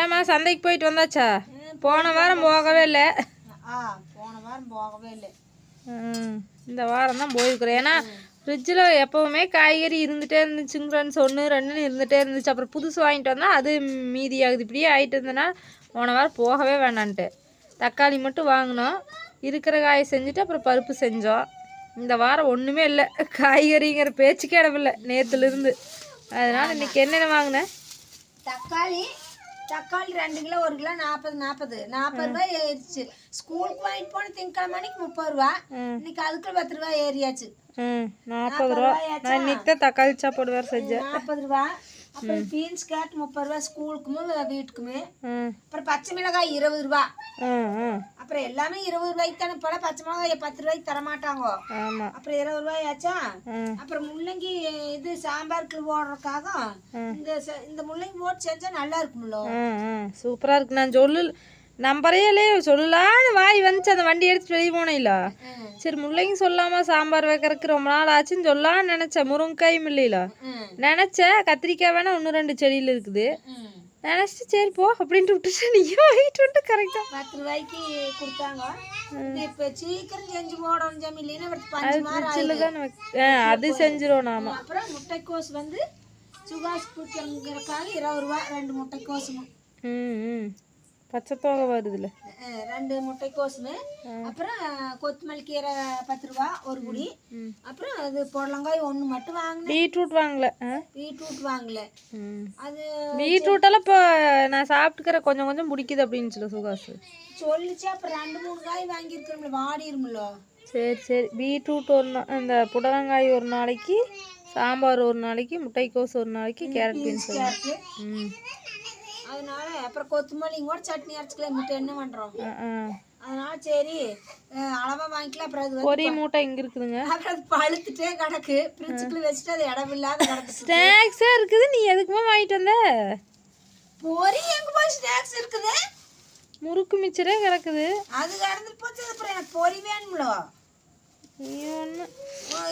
ஏம்மா சந்தைக்கு போயிட்டு வந்தாச்சா? போன வாரம் போகவே இல்லை. போன வாரம் போகவே இல்லை. இந்த வாரம் தான் போயிருக்கிறோம். ஏன்னா ஃப்ரிட்ஜில் எப்போவுமே காய்கறி இருந்துகிட்டே இருந்துச்சுங்க ஃப்ரெண்ட்ஸ். 1 2ன்னு இருந்துகிட்டே இருந்துச்சு. அப்புறம் புதுசு வாங்கிட்டு வந்தால் அது மீதி ஆகுது. இப்படியே ஆகிட்டு இருந்ததுன்னா போன வாரம் போகவே வேணான்ட்டு தக்காளி மட்டும் வாங்கினோம். இருக்கிற காயை செஞ்சுட்டு அப்புறம் பருப்பு செஞ்சோம். இந்த வாரம் ஒன்றுமே இல்லை, காய்கறிங்கிற பேச்சுக்கே இடமில்லை நேற்றுலேருந்து. அதனால் இன்றைக்கி என்னென்ன வாங்கினேன்? தக்காளி 2 கிலோ 1 கிலோ 40 ரூபாய் ஏறிச்சு. ஸ்கூலுக்கு வாங்கிட்டு போன திங்கக்கிழமை மணிக்கு 30 ரூபா. இன்னைக்கு அதுக்குள்ள 10 ரூபாய் ஏறியாச்சு. 40 ரூபா. நான் இன்னைக்கு தான் தக்காளி சாப்பாடு வேறு செஞ்சேன். 40 ரூபா. அப்புறம் பீன்ஸ் கேரட் 30 ரூபா ஸ்கூலுக்குமே வீட்டுக்குமே. அப்புறம் பச்சை மிளகாய் 20 ரூபா. அப்புறம் எல்லாமே 20 ரூபாய்க்கு தானே போல. பச்சை மிளகாய் 10 ரூபாய்க்கு தரமாட்டாங்க. அப்புறம் 20 ரூபாய் ஆச்சா. அப்புறம் முள்ளங்கி இது சாம்பாருக்கு போடுறதுக்காக இந்த முள்ளங்கி போட்டு செஞ்சா நல்லா இருக்கும்ல. சூப்பரா இருக்கு. நான் நம்பரையிலே சொல்லலான்னு வாய் வந்துச்சு. அந்த வண்டி எடுத்துட்டு வெளியே போனேன்ல. சரி முள்ளங்கி சொல்லாமா சாம்பார் வைக்கிறதுக்கு ரொம்ப நாள் ஆச்சுன்னு சொல்லலான்னு நினைச்சேன். முருங்கைக்காயும் இல்லையில நினைச்சேன். கத்திரிக்காய் வேணா 1 2 செடியில் இருக்குது நினைச்சிட்டு சரி போ அப்படின்ட்டு விட்டுட்டு நீயும் வாங்கிட்டு வந்துட்டு கரெக்டா 10 ரூபாய்க்கு கொடுத்தாங்க. இப்ப சீக்கிரம் செஞ்சு போடணும் ஜமீலின்னு அது செஞ்சிரும் நாம. அப்புறம் முட்டைக்கோஸ் வந்து சுகாஸ் குடிக்கிறதுக்காக 20 ரூபா 2 முட்டைக்கோசும். பச்சை தோகை வருதுல 2 முட்டைக்கோசுமே. அப்புறம் கொத்தமல்லி கீரை 10 ரூபா ஒரு குடி. அப்புறம் அது புடலங்காய் 1 மட்டும் வாங்கினேன். பீட்ரூட் வாங்கல. அது பீட்ரூட் எல்லாம் இப்போ நான் சாப்பிட்டுக்கிற கொஞ்சம் கொஞ்சம் பிடிக்குது அப்படின்னு சொல்லி சுகாசு சொல்லிச்சு. அப்புறம் 2 3 காய் வாங்கியிருக்கிறோம்ல வாடிருமில்ல. சரி பீட்ரூட் இந்த புடலங்காய் ஒரு நாளைக்கு, சாம்பார் ஒரு நாளைக்கு, முட்டைக்கோஸ் ஒரு நாளைக்கு, கேரட் பீன்ஸ். அதனால அப்புறம் கொத்தமல்லி கூட சட்னி அரைச்சிக்கலாம். முட்டை என்ன பண்றோம். அதனால சரி அளவா வாங்கிக்கலாம். அப்புறம் அது ஒரே மூட்டை இங்க இருக்குதுங்க. அப்புறம் அது பழுத்துட்டே கிடக்கு. ஃப்ரிட்ஜுக்குள்ள வச்சுட்டு அது இடம் இல்லாத கிடக்கு. ஸ்நாக்ஸே இருக்குது. நீ எதுக்குமா வாங்கிட்டு வந்த? பொரி எங்க போய் ஸ்நாக்ஸ் இருக்குது? முறுக்கு மிச்சரே கிடக்குது. அது கடந்துட்டு போச்சு. அப்புறம் எனக்கு பொரி வேணும்ல.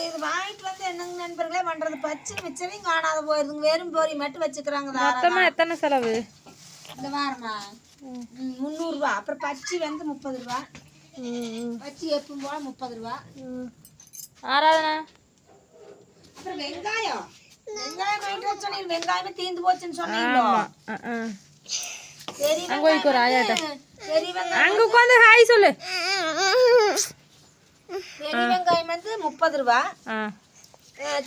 இது வாங்கிட்டு வந்து என்னங்க நண்பர்களே பண்றது. பச்சை மிச்சரையும் காணாத போயிருதுங்க. வெறும் பொரி மட்டும் வச்சுக்கிறாங்க. மொத்தமா எத்தனை செலவு இந்த வாரமா? 300 ரூபா. அப்புறம் பச்சி வந்து 30 ரூபா. பச்சி எப்பவும் போல 30 ரூபா. ஆராதனா. அப்புறம் வெங்காயம் வாங்கிட்டு வர சொன்னீங்க. வெங்காயமே தீந்து போச்சுன்னு சொன்னீங்களோ. சரி அங்க உட்காந்து ஹாய் சொல்லு. பெரிய வெங்காயம் வந்து 30 ரூபா.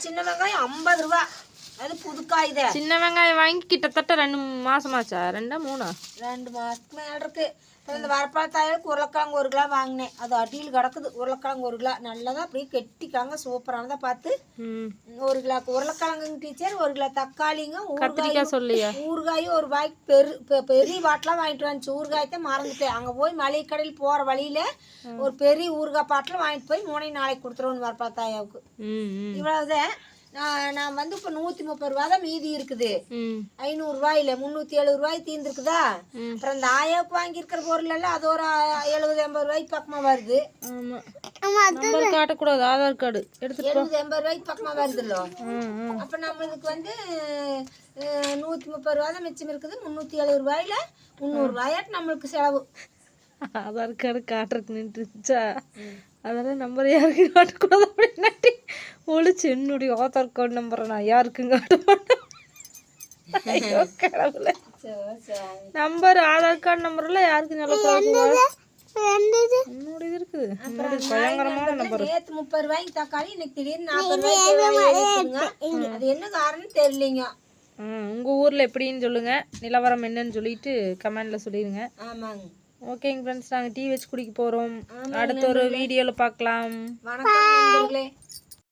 சின்ன வெங்காயம் 50 ரூபா. அது புதுக்காய் தான். சின்ன வெங்காயம் வாங்கி கிட்டத்தட்ட 2 மாசமாச்சா? 2 3 2 மாசத்துக்கு மேல இருக்கு. இந்த வரப்பழத்தாயிலுக்கு உருளைக்கிழங்கு 1 கிலோ வாங்கினேன். அது அடியில் கிடக்குது. உருளைக்கிழங்கு 1 கிலோ நல்லதா அப்படியே கெட்டிக்காங்க சூப்பரானதா பார்த்து 1 கிலோ உருளைக்கிழங்கு டீச்சர். 1 கிலோ தக்காளிங்க ஊறுகாயும் 1 ரூபாய்க்கு பெரிய பாட்டிலாம் வாங்கிட்டு வந்துச்சு. ஊறுகாயத்தை மறந்துட்டேன். அங்கே போய் மளிகை கடையில் போகிற வழியில ஒரு பெரிய ஊறுகாய் பாட்டில் வாங்கிட்டு போய் 3 நாளைக்கு கொடுத்துருவோம் வரப்பழத்தாயாவுக்கு. இவ்வளவுதான். நான் வந்து இப்போ 130 ரூபா தான் மீதி இருக்குது. 500 ரூபாயில 370 ரூபாய் தீர்ந்துருக்குதா. அப்புறம் இந்த ஆயாவுக்கு வாங்கியிருக்கிற பொருள் எல்லாம் அது ஒரு 70 80 ரூபாய்க்கு பக்கமா வருது. காட்டக்கூடாது. ஆதார் கார்டு எடுத்து 70 80 ரூபாய்க்கு பக்கமா வருதுல்ல. அப்ப நம்மளுக்கு வந்து 130 ரூபா தான் மிச்சம் இருக்குது. 370 ரூபாயில 300 ரூபாயாட்டு நம்மளுக்கு செலவு. ஆதார் கார்டு காட்டுறதுக்கு நின்றுச்சா? அதெல்லாம் நம்பர் யாருக்கு காட்டக்கூடாது அப்படின்னாட்டி ஒழிச்சு என்னுடைய ஆதார் கார்டு நம்பரை நான் யாருக்கும் காட்ட மாட்டேன். நம்பர் ஆதார் கார்டு நம்பர்லாம் யாருக்கும் சொல்லக்கூடாது. என்னுடைய இருக்குது. பயங்கரமான நம்பர். நேற்று 30 ரூபாய்க்கு தக்காளி இன்னைக்கு திடீர்னு 40 ரூபாய்க்கு. அது என்ன காரணம் தெரியலைங்க. உங்க ஊர்ல எப்படின்னு சொல்லுங்க. நிலவரம் என்னன்னு சொல்லிட்டு கமெண்ட்ல சொல்லிடுங்க. ஆமாங்க. ஓகேங்க ஃப்ரெண்ட்ஸ், நாங்கள் டீ வச்சு குடிக்க போகிறோம். அடுத்த ஒரு வீடியோவில் பார்க்கலாம். வணக்கம் நண்பர்களே.